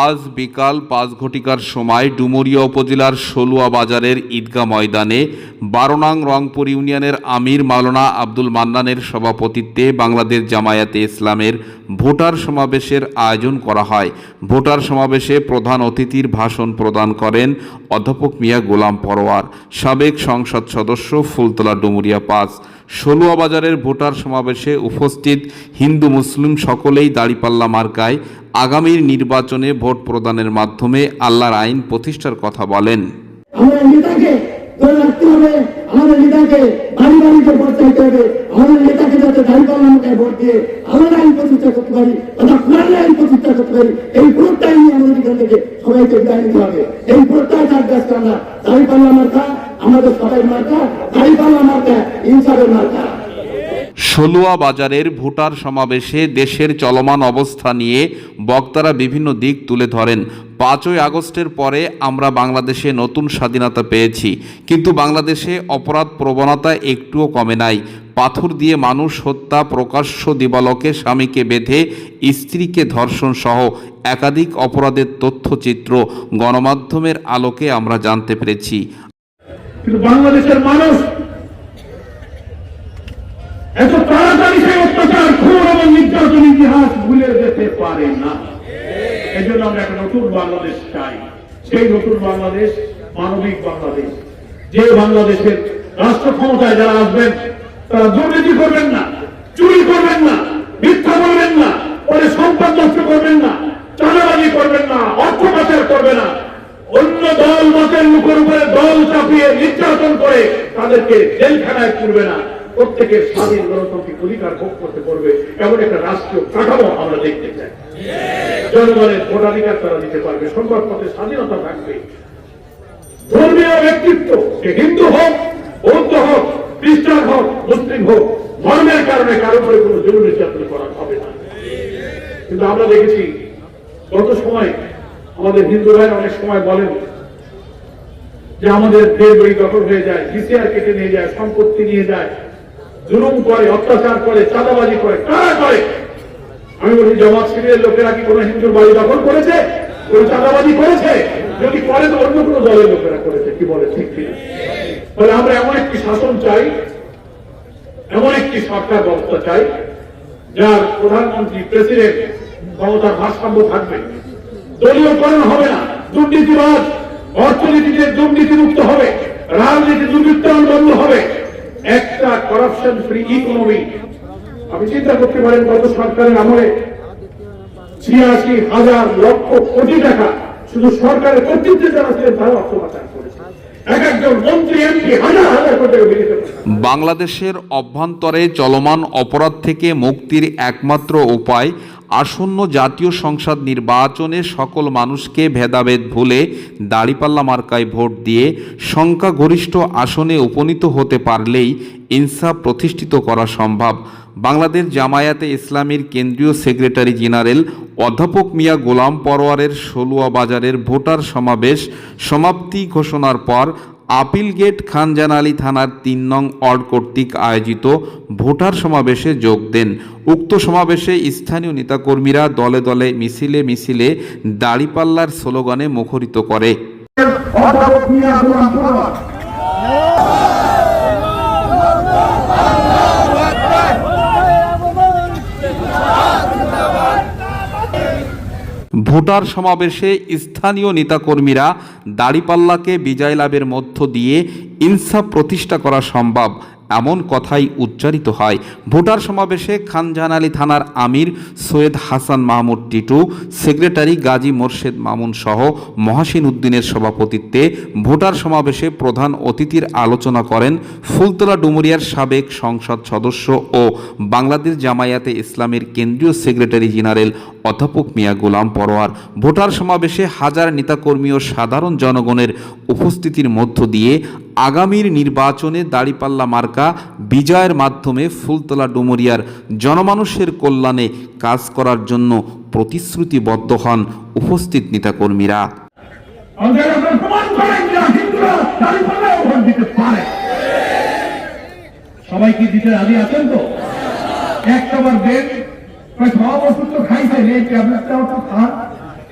আজ বিকাল ৫ ঘটিকার সময় ডুমুরিয়া উপজেলার সলুয়া বাজারের ঈদগাহ ময়দানে ১২ নং রংপুর ইউনিয়নের আমির মাওলানা আব্দুল মান্নানের সভাপতিত্বে বাংলাদেশ জামায়াতে ইসলামের ভোটার সমাবেশের আয়োজন করা হয়। ভোটার সমাবেশে প্রধান অতিথির ভাষণ প্রদান করেন অধ্যাপক মিয়া গোলাম পরোয়ার, সাবেক সংসদ সদস্য, ফুলতলা ডুমুরিয়া ৫। সলুয়া বাজারের ভোটার সমাবেশে উপস্থিত হিন্দু মুসলিম সকলেই দাঁড়িপাল্লা মার্কায় আগামীর নির্বাচনে ভোট প্রদানের মাধ্যমে আল্লাহর আইন প্রতিষ্ঠার কথা বলেন। আমাদের নেতাকে ধরে রাখতে হবে, আমাদের নেতাকে বাড়ি বাড়িতে ভোট চাইতে হবে, আমাদের নেতাকে যাতে দাঁড়িপাল্লা মার্কায় ভোট দিয়ে আল্লাহর আইন প্রতিষ্ঠা করতে পারি, তথা কোরআনের আইন প্রতিষ্ঠা করতে পারি। এই ভোটটাই নিয়ে আমাদের এখান থেকে সবাইকে বিদায় নিতে হবে। এই ভোটটাই থাকবে আজকে আমরা দাঁড়িপাল্লা মার্কা, আমাদের সবাই মার্কা, দাঁড়িপাল্লা মার্কা, ইনসাফের মার্কা। সলুয়া বাজারের ভোটার সমাবেশে দেশের চলমান অবস্থা নিয়ে বক্তারা বিভিন্ন দিক তুলে ধরেন। ৫ই আগস্টের পরে আমরা বাংলাদেশে নতুন স্বাধীনতা পেয়েছি, কিন্তু বাংলাদেশে অপরাধ প্রবণতা একটুও কমে নাই। পাথর দিয়ে মানুষ হত্যা, প্রকাশ্য দিবালোকে স্বামীকে বেঁধে স্ত্রীকে ধর্ষণ সহ একাধিক অপরাধের তথ্যচিত্র গণমাধ্যমের আলোকে আমরা জানতে পেরেছি। কিন্তু বাংলাদেশের মানুষ এত তাড়াতাড়ি সেই অত্যাচার, খুন এবং নির্যাতন ইতিহাস ভুলে যেতে পারে না। এই জন্য আমরা একটা নতুন বাংলাদেশ চাই। সেই নতুন বাংলাদেশ মানবিক বাংলাদেশ, যে বাংলাদেশের রাষ্ট্র ক্ষমতায় যারা আসবেন তারা দুর্নীতি করবেন না, চুরি করবেন না, মিথ্যা বলবেন না, পরে সম্পদ নষ্ট করবেন না, চাঁদাবাজি করবেন না, অর্থ পাচার করবে না, অন্য দল মতের লোকের উপরে দল চাপিয়ে নির্যাতন করে তাদেরকে জেলখানায় তুলবে না। প্রত্যেকের স্বাধীন গণতান্ত্রিক অধিকার ভোগ করতে পারবে এমন একটা রাষ্ট্রীয় কাঠামো আমরা দেখতে চাই। জনগণের ভোটাধিকার তারা দিতে পারবে, সংবাদপত্রের স্বাধীনতা থাকবে। ধর্মীয় ব্যক্তিত্ব, সে হিন্দু হোক, বৌদ্ধ হোক, খ্রিস্টান হোক, মুসলিম হোক, ধর্মের কারণে কারো উপরে কোনো জরুরি নির্যাতন করা হবে না। কিন্তু আমরা দেখেছি গত সময় আমাদের হিন্দু ভাইরা অনেক সময় বলেন যে আমাদের দেশ বাড়ি দখল হয়ে যায়, ডিসিআর কেটে নিয়ে যায়, সম্পত্তি নিয়ে যায়, জুলুম করে, অত্যাচার করে, চাঁদাবাজি করে। কারা করে? আমি বলি, জামাত শিবিরের লোকেরা কি কোনো হিন্দুর বাড়ি দখল করেছে, কোন চাঁদাবাজি করেছে? যদি করে তো অন্য কোনো দলের লোকেরা করেছে। কি বলে ঠিক কিনা? তাহলে আমরা এমন একটি শাসন চাই, এমন একটি সরকার ব্যবস্থা চাই যার প্রধানমন্ত্রী, প্রেসিডেন্ট ক্ষমতার ভারসাম্য থাকবে, দলীয়করণ হবে না, দুর্নীতিবাজ অর্থনীতিতে দুর্নীতিমুক্ত হবে, রাজনীতি দুর্বৃত্তায়ন বন্ধ হবে, একটা করাপশন ফ্রি ইকোনমি। আপনি চিন্তা করতে পারেন গত সরকারের আমলে ৮৬,০০০ লক্ষ কোটি টাকা শুধু সরকারের কর্তৃত্বে যারা ছিলেন তারা অর্থ পাচার করেছে। এক একজন মন্ত্রী, এমপি হাজার হাজার কোটি টাকা বিলিত করেছে। বাংলাদেশের অভ্যন্তরে চলমান অপরাধ থেকে মুক্তির একমাত্র উপায় আসন্ন জাতীয় সংসদ নির্বাচনে সকল মানুষকে ভেদাভেদ ভুলে দাঁড়িপাল্লা মার্কায় ভোট দিয়ে সংখ্যাগরিষ্ঠ আসনে উপনীত হতে পারলেই ইনসাফ প্রতিষ্ঠিত করা সম্ভব। বাংলাদেশ জামায়াতে ইসলামীর কেন্দ্রীয় সেক্রেটারি জেনারেল অধ্যাপক মিয়া গোলাম পরোয়ারের সলুয়া বাজারের ভোটার সমাবেশ সমাপ্তি ঘোষণার পর আপিল গেট খানজানালী থানার ৩ নং ওয়ার্ড কর্তৃক আয়োজিত ভোটার সমাবেশে যোগ দেন। উক্ত সমাবেশে স্থানীয় নেতাকর্মীরা দলে দলে মিছিলে মিছিলে দাঁড়িপাল্লার স্লোগানে মুখরিত করে। ভোটার সমাবেশে স্থানীয় নেতাকর্মীরা দাঁড়িপাল্লাকে বিজয় লাভের মধ্য দিয়ে ইনসাফ প্রতিষ্ঠা করা সম্ভব এমন কথাই উচ্চারিত হয়। ভোটার সমাবেশে খানজাহান থানার আমির সৈয়দ হাসান মাহমুদ টিটু, সেক্রেটারি গাজী মোর্শেদ মামুন সহ মহাসিন উদ্দিনের সভাপতিত্বে ভোটার সমাবেশে প্রধান অতিথির আলোচনা করেন ফুলতলা ডুমুরিয়ার সাবেক সংসদ সদস্য ও বাংলাদেশ জামায়াতে ইসলামের কেন্দ্রীয় সেক্রেটারি জেনারেল অধ্যাপক মিয়া গোলাম পরোয়ার। ভোটার সমাবেশে হাজার নেতাকর্মী ও সাধারণ জনগণের উপস্থিতির মধ্য দিয়ে আগামীর নির্বাচনে দাঁড়িপাল্লা মার্কা বিজয়ের মাধ্যমে ফুলতলা ডুমুরিয়ার জনমানুষের কল্যাণে কাজ করার জন্য প্রতিশ্রুতিবদ্ধ হন উপস্থিত নেতাকর্মীরা। সবাই কি দিতে রাজি আছেন? তো একটা বার দেন, সব ওষুধ তো খাইছেন, এই ট্যাবলেটটা ওটা খান।